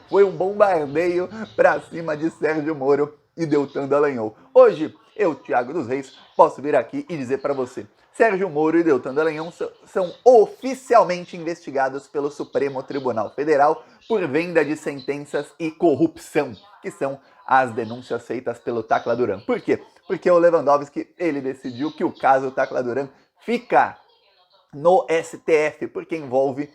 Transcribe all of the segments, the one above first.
Foi um bombardeio pra cima de Sérgio Moro e Deltan Dallagnol. Hoje, eu, Thiago dos Reis, posso vir aqui e dizer para você: Sérgio Moro e Deltan Dallagnol são oficialmente investigados pelo Supremo Tribunal Federal por venda de sentenças e corrupção, que são as denúncias feitas pelo Tacla Duran. Por quê? Porque o Lewandowski, ele decidiu que o caso Tacla Duran fica no STF, porque envolve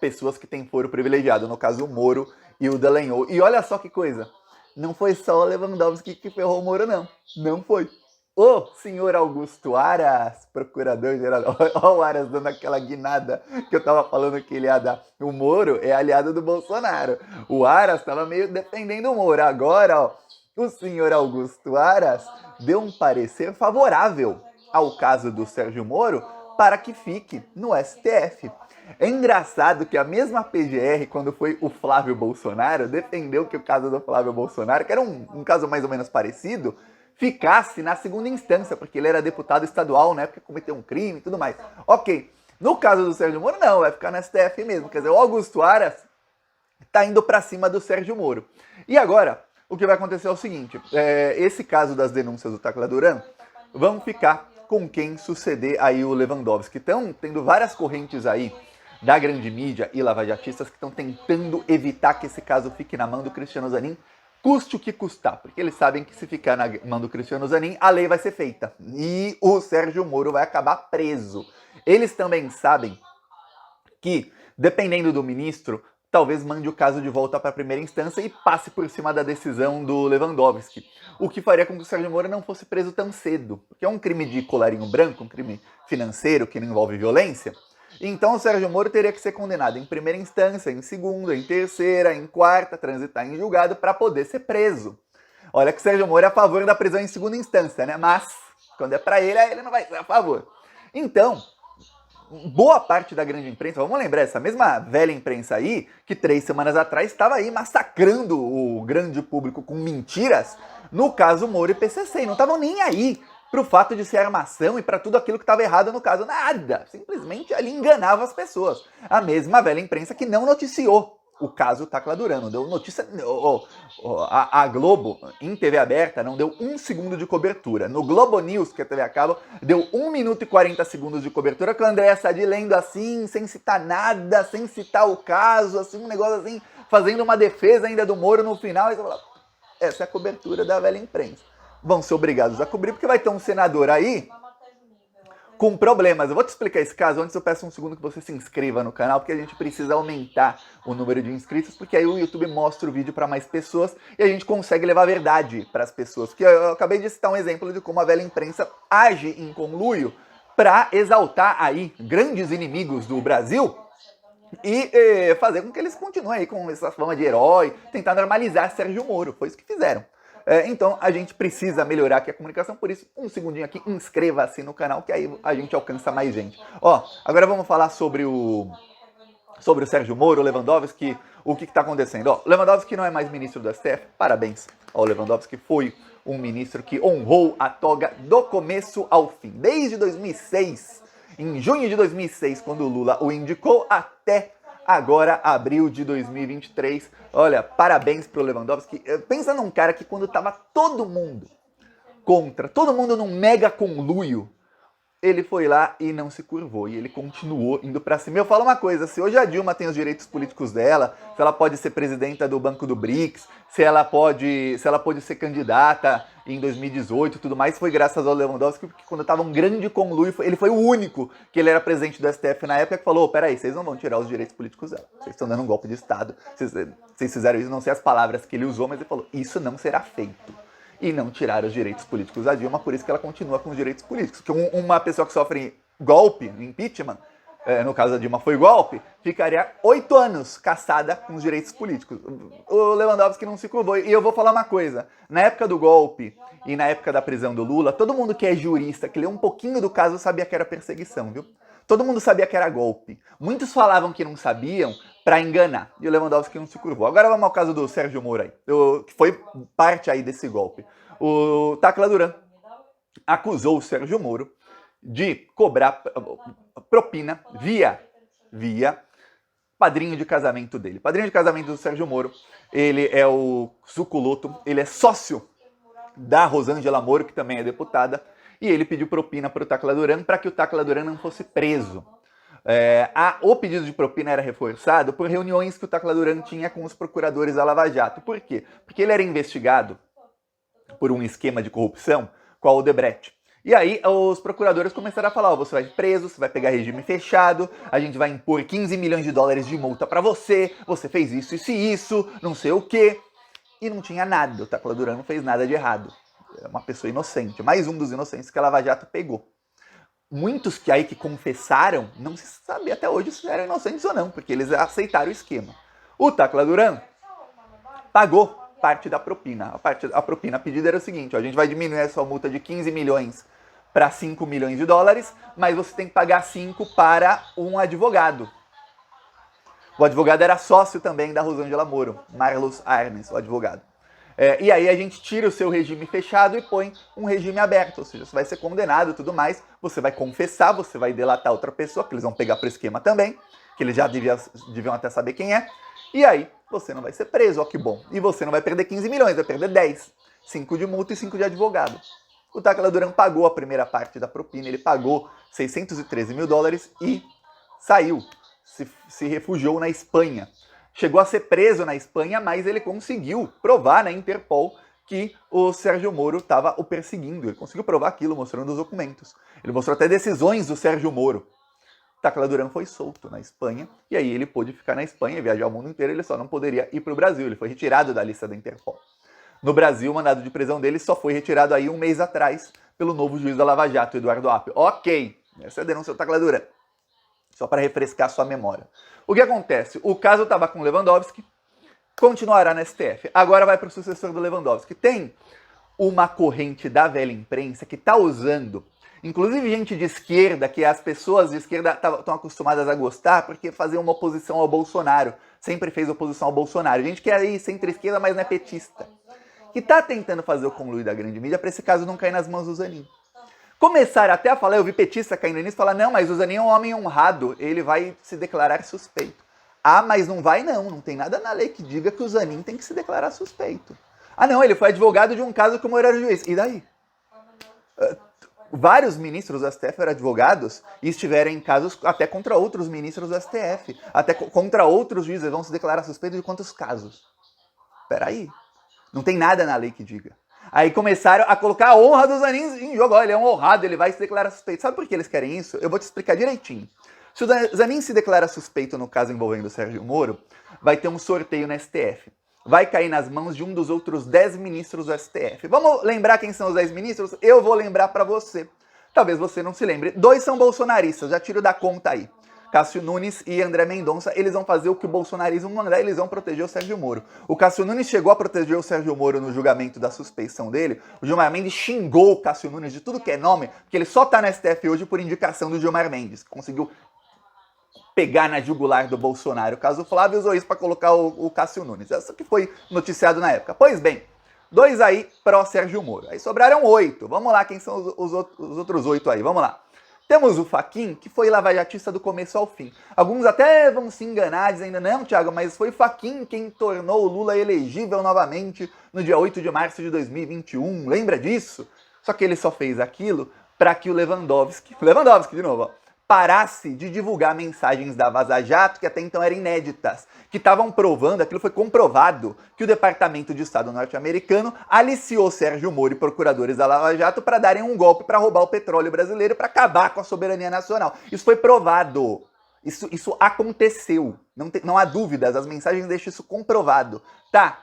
pessoas que têm foro privilegiado, no caso o Moro e o Dallagnol. E olha só que coisa, não foi só o Lewandowski que ferrou o Moro, não. Não foi. O senhor Augusto Aras, procurador-geral, olha o Aras dando aquela guinada que eu tava falando que ele ia dar. O Moro é aliado do Bolsonaro. O Aras tava meio defendendo o Moro. Agora, ó, o senhor Augusto Aras deu um parecer favorável ao caso do Sérgio Moro para que fique no STF. É engraçado que a mesma PGR, quando foi o Flávio Bolsonaro, defendeu que o caso do Flávio Bolsonaro, que era um caso mais ou menos parecido, ficasse na segunda instância, porque ele era deputado estadual, né, porque cometeu um crime e tudo mais. Ok, no caso do Sérgio Moro, não, vai ficar no STF mesmo. Quer dizer, o Augusto Aras tá indo para cima do Sérgio Moro. E agora, o que vai acontecer é o seguinte, esse caso das denúncias do Tacla Duran, vamos ficar com quem suceder aí o Lewandowski. Estão tendo várias correntes aí da grande mídia e lavajatistas que estão tentando evitar que esse caso fique na mão do Cristiano Zanin, custe o que custar, porque eles sabem que se ficar na mão do Cristiano Zanin, a lei vai ser feita e o Sérgio Moro vai acabar preso. Eles também sabem que, dependendo do ministro, talvez mande o caso de volta para a primeira instância e passe por cima da decisão do Lewandowski. O que faria com que o Sérgio Moro não fosse preso tão cedo, porque é um crime de colarinho branco, um crime financeiro que não envolve violência. Então o Sérgio Moro teria que ser condenado em primeira instância, em segunda, em terceira, em quarta, transitar em julgado para poder ser preso. Olha que o Sérgio Moro é a favor da prisão em segunda instância, né? Mas quando é para ele, aí ele não vai ser a favor. Então, boa parte da grande imprensa, vamos lembrar, essa mesma velha imprensa aí, que 3 semanas atrás estava aí massacrando o grande público com mentiras, no caso Moro e PCC, e não estavam nem aí pro fato de ser armação e para tudo aquilo que estava errado no caso, nada, simplesmente ali enganava as pessoas. A mesma velha imprensa que não noticiou o caso Tacla Duran, não deu notícia, a Globo, em TV aberta, não deu 1 segundo de cobertura. No Globo News, que é a TV a cabo, deu 1 minuto e 40 segundos de cobertura, com a Andréa Sadi lendo assim, sem citar nada, sem citar o caso, assim, um negócio assim, fazendo uma defesa ainda do Moro no final. E você fala, essa é a cobertura da velha imprensa. Vão ser obrigados a cobrir, porque vai ter um senador aí com problemas. Eu vou te explicar esse caso. Antes eu peço um segundo que você se inscreva no canal, porque a gente precisa aumentar o número de inscritos, porque aí o YouTube mostra o vídeo para mais pessoas e a gente consegue levar a verdade para as pessoas. Porque eu acabei de citar um exemplo de como a velha imprensa age em conluio para exaltar aí grandes inimigos do Brasil e fazer com que eles continuem aí com essa fama de herói, tentar normalizar Sérgio Moro. Foi isso que fizeram. Então a gente precisa melhorar aqui a comunicação, por isso, um segundinho aqui, inscreva-se no canal, que aí a gente alcança mais gente. Ó, agora vamos falar sobre o Sérgio Moro, o Lewandowski, o que está acontecendo. Ó, Lewandowski não é mais ministro do STF, parabéns. Ó, o Lewandowski foi um ministro que honrou a toga do começo ao fim. Desde 2006, em junho de 2006, quando o Lula o indicou, até agora, abril de 2023. Olha, parabéns pro Lewandowski. Pensa num cara que quando tava todo mundo contra, todo mundo num mega conluio, ele foi lá e não se curvou, e ele continuou indo pra cima. Eu falo uma coisa, se hoje a Dilma tem os direitos políticos dela, se ela pode ser presidenta do Banco do BRICS, se ela pode ser candidata em 2018 e tudo mais, foi graças ao Lewandowski, porque quando tava um grande conluio, ele foi o único que ele era presidente do STF na época que falou, peraí, vocês não vão tirar os direitos políticos dela, vocês estão dando um golpe de Estado, vocês fizeram isso, não sei as palavras que ele usou, mas ele falou, isso não será feito. E não tiraram os direitos políticos da Dilma, por isso que ela continua com os direitos políticos. Que uma pessoa que sofre golpe, impeachment, no caso da Dilma foi golpe, ficaria 8 anos caçada com os direitos políticos. O Lewandowski não se curvou. E eu vou falar uma coisa, na época do golpe e na época da prisão do Lula, todo mundo que é jurista, que leu um pouquinho do caso, sabia que era perseguição, viu? Todo mundo sabia que era golpe. Muitos falavam que não sabiam para enganar. E o Lewandowski não se curvou. Agora vamos ao caso do Sérgio Moro aí, que foi parte aí desse golpe. O Tacla Duran acusou o Sérgio Moro de cobrar propina via padrinho de casamento dele. Padrinho de casamento do Sérgio Moro, ele é o Zucculoto, ele é sócio da Rosângela Moro, que também é deputada, e ele pediu propina para o Tacla Duran para que o Tacla Duran não fosse preso. O pedido de propina era reforçado por reuniões que o Tacla Duran tinha com os procuradores da Lava Jato. Por quê? Porque ele era investigado por um esquema de corrupção com a Odebrecht. E aí os procuradores começaram a falar, você vai preso, você vai pegar regime fechado, a gente vai impor 15 milhões de dólares de multa para você fez isso, não sei o quê. E não tinha nada, o Tacla Duran não fez nada de errado. É uma pessoa inocente, mais um dos inocentes que a Lava Jato pegou. Muitos que confessaram, não se sabe até hoje se eram inocentes ou não, porque eles aceitaram o esquema. O Tacla Duran pagou parte da propina. A propina pedida era o seguinte, a gente vai diminuir a sua multa de 15 milhões para 5 milhões de dólares, mas você tem que pagar 5 para um advogado. O advogado era sócio também da Rosângela Moro, Marlos Arnes, o advogado. E aí a gente tira o seu regime fechado e põe um regime aberto, ou seja, você vai ser condenado e tudo mais, você vai confessar, você vai delatar outra pessoa, que eles vão pegar pro esquema também, que eles já deviam até saber quem é, e aí você não vai ser preso, ó que bom. E você não vai perder 15 milhões, vai perder 10. 5 de multa e 5 de advogado. O Tacla Duran pagou a primeira parte da propina, ele pagou 613 mil dólares e saiu, se refugiou na Espanha. Chegou a ser preso na Espanha, mas ele conseguiu provar na Interpol que o Sérgio Moro estava o perseguindo. Ele conseguiu provar aquilo, mostrando os documentos. Ele mostrou até decisões do Sérgio Moro. Tacla Duran foi solto na Espanha, e aí ele pôde ficar na Espanha, viajar o mundo inteiro, ele só não poderia ir para o Brasil. Ele foi retirado da lista da Interpol. No Brasil, o mandado de prisão dele só foi retirado aí um mês atrás pelo novo juiz da Lava Jato, Eduardo Apio. Ok, essa é a denúncia do Tacla Duran. Só para refrescar sua memória. O que acontece? O caso estava com Lewandowski, continuará na STF. Agora vai para o sucessor do Lewandowski. Tem uma corrente da velha imprensa que está usando, inclusive gente de esquerda, que as pessoas de esquerda estão acostumadas a gostar, porque fazia uma oposição ao Bolsonaro. Sempre fez oposição ao Bolsonaro. Gente que é aí centro-esquerda, mas não é petista. Que está tentando fazer o conluio da grande mídia para esse caso não cair nas mãos do Zanin. Começaram até a falar, eu vi petista caindo nisso, falar, não, mas o Zanin é um homem honrado, ele vai se declarar suspeito. Ah, mas não vai não tem nada na lei que diga que o Zanin tem que se declarar suspeito. Ah não, ele foi advogado de um caso que o Moro era juiz, e daí? Vários ministros do STF eram advogados e estiveram em casos até contra outros ministros do STF, até contra outros juízes, vão se declarar suspeito de quantos casos? Peraí, não tem nada na lei que diga. Aí começaram a colocar a honra do Zanin em jogo. Olha, ele é um honrado, ele vai se declarar suspeito. Sabe por que eles querem isso? Eu vou te explicar direitinho. Se o Zanin se declara suspeito no caso envolvendo o Sérgio Moro, vai ter um sorteio no STF. Vai cair nas mãos de um dos outros 10 ministros do STF. Vamos lembrar quem são os 10 ministros? Eu vou lembrar para você. Talvez você não se lembre. 2 são bolsonaristas, já tiro da conta aí. Cássio Nunes e André Mendonça, eles vão fazer o que o bolsonarismo mandar, eles vão proteger o Sérgio Moro. O Cássio Nunes chegou a proteger o Sérgio Moro no julgamento da suspeição dele. O Gilmar Mendes xingou o Cássio Nunes de tudo que é nome, porque ele só tá na STF hoje por indicação do Gilmar Mendes, que conseguiu pegar na jugular do Bolsonaro. O caso Flávio usou isso para colocar o Cássio Nunes. Isso que foi noticiado na época. Pois bem, 2 aí pró Sérgio Moro. Aí sobraram 8. Vamos lá, quem são os outros 8 aí? Vamos lá. Temos o Fachin, que foi lavajatista do começo ao fim. Alguns até vão se enganar, dizendo, não, Thiago, mas foi Fachin quem tornou o Lula elegível novamente no dia 8 de março de 2021. Lembra disso? Só que ele só fez aquilo para que o Lewandowski de novo, ó, parasse de divulgar mensagens da Vaza Jato, que até então eram inéditas, que estavam provando, aquilo foi comprovado, que o Departamento de Estado norte-americano aliciou Sérgio Moro e procuradores da Lava Jato para darem um golpe para roubar o petróleo brasileiro, para acabar com a soberania nacional. Isso foi provado. Isso aconteceu. Não há dúvidas, as mensagens deixam isso comprovado. Tá,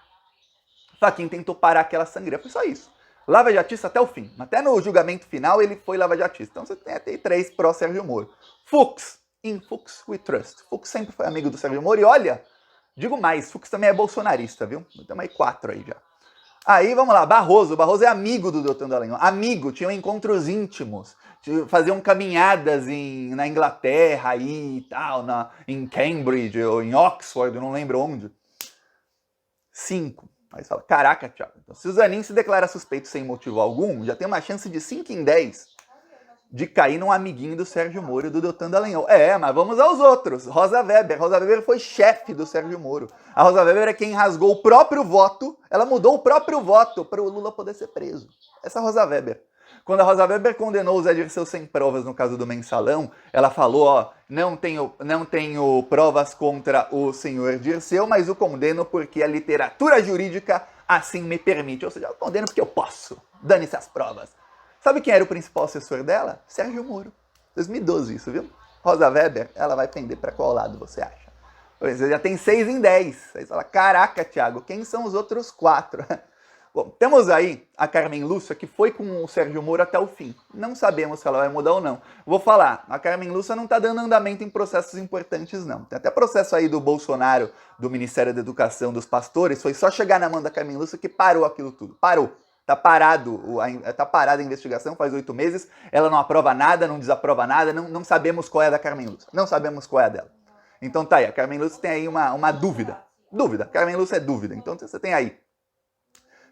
Fachin tentou parar aquela sangria, foi só isso. Lava-jatista até o fim. Até no julgamento final ele foi lava-jatista. Então você tem até 3 pró Sérgio Moro. Fux. In Fux we trust. Fux sempre foi amigo do Sérgio Moro. E olha, digo mais, Fux também é bolsonarista, viu? Temos aí 4 aí já. Aí, vamos lá, Barroso. Barroso é amigo do Deltan Dallagnol. Amigo, tinham encontros íntimos. Faziam caminhadas na Inglaterra aí e tal, em Cambridge ou em Oxford, não lembro onde. 5. Aí você fala, caraca, Thiago, então, se o Zanin se declara suspeito sem motivo algum, já tem uma chance de 5 em 10 de cair num amiguinho do Sérgio Moro e do Deltan Dallagnol. Mas vamos aos outros. Rosa Weber. Rosa Weber foi chefe do Sérgio Moro. A Rosa Weber é quem rasgou o próprio voto, ela mudou o próprio voto para o Lula poder ser preso. Essa Rosa Weber. Quando a Rosa Weber condenou o Zé Dirceu sem provas no caso do Mensalão, ela falou, não tenho provas contra o senhor Dirceu, mas o condeno porque a literatura jurídica assim me permite. Ou seja, eu condeno porque eu posso. Dane-se as provas. Sabe quem era o principal assessor dela? Sérgio Moro. 2012 isso, viu? Rosa Weber, ela vai pender para qual lado, você acha? Você já tem 6 em 10. Aí você fala, caraca, Thiago, quem são os outros 4? Bom, temos aí a Carmen Lúcia, que foi com o Sérgio Moro até o fim. Não sabemos se ela vai mudar ou não. Vou falar, a Carmen Lúcia não está dando andamento em processos importantes, não. Tem até processo aí do Bolsonaro, do Ministério da Educação, dos pastores, foi só chegar na mão da Carmen Lúcia que parou aquilo tudo. Parou. Tá parada a investigação faz 8 meses, ela não aprova nada, não desaprova nada, não sabemos qual é a da Carmen Lúcia. Não sabemos qual é a dela. Então tá aí, a Carmen Lúcia tem aí uma dúvida. Dúvida, Carmen Lúcia é dúvida. Então você tem aí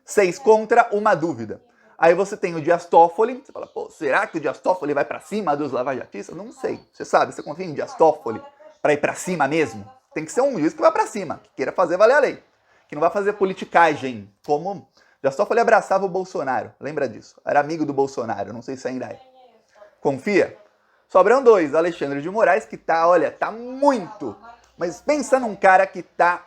6 contra, uma dúvida. Aí você tem o Dias Toffoli, você fala, pô, será que o Dias Toffoli vai pra cima dos lavajatistas? Não sei. Você sabe, você confia em Dias Toffoli pra ir pra cima mesmo? Tem que ser um juiz que vai pra cima, que queira fazer valer a lei. Que não vai fazer politicagem, como Dias Toffoli abraçava o Bolsonaro. Lembra disso? Era amigo do Bolsonaro, não sei se ainda é. Confia? Sobram 2, Alexandre de Moraes, que tá muito. Mas pensa num cara que tá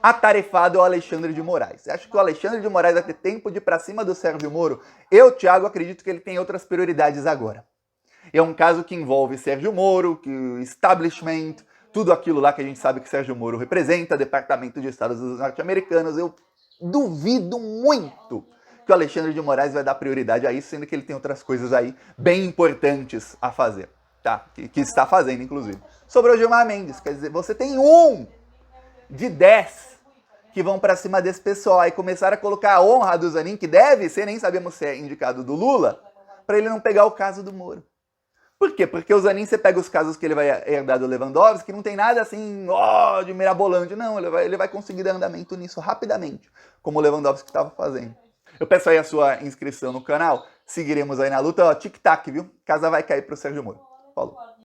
atarefado ao Alexandre de Moraes. Você acha que o Alexandre de Moraes vai ter tempo de ir pra cima do Sérgio Moro? Eu, Thiago, acredito que ele tem outras prioridades agora. É um caso que envolve Sérgio Moro, que o establishment, tudo aquilo lá que a gente sabe que Sérgio Moro representa, Departamento de Estado dos Norte-Americanos. Eu duvido muito que o Alexandre de Moraes vai dar prioridade a isso, sendo que ele tem outras coisas aí bem importantes a fazer. Tá? Que está fazendo, inclusive. Sobrou Gilmar Mendes, quer dizer, você tem 1 de 10 que vão pra cima desse pessoal. Aí começaram a colocar a honra do Zanin, que deve ser, nem sabemos se é indicado do Lula, pra ele não pegar o caso do Moro. Por quê? Porque o Zanin, você pega os casos que ele vai herdar do Lewandowski, que não tem nada assim, de mirabolante. Não, ele vai conseguir dar andamento nisso rapidamente, como o Lewandowski estava fazendo. Eu peço aí a sua inscrição no canal, seguiremos aí na luta. Tic-tac, viu? Casa vai cair pro Sérgio Moro. Falou.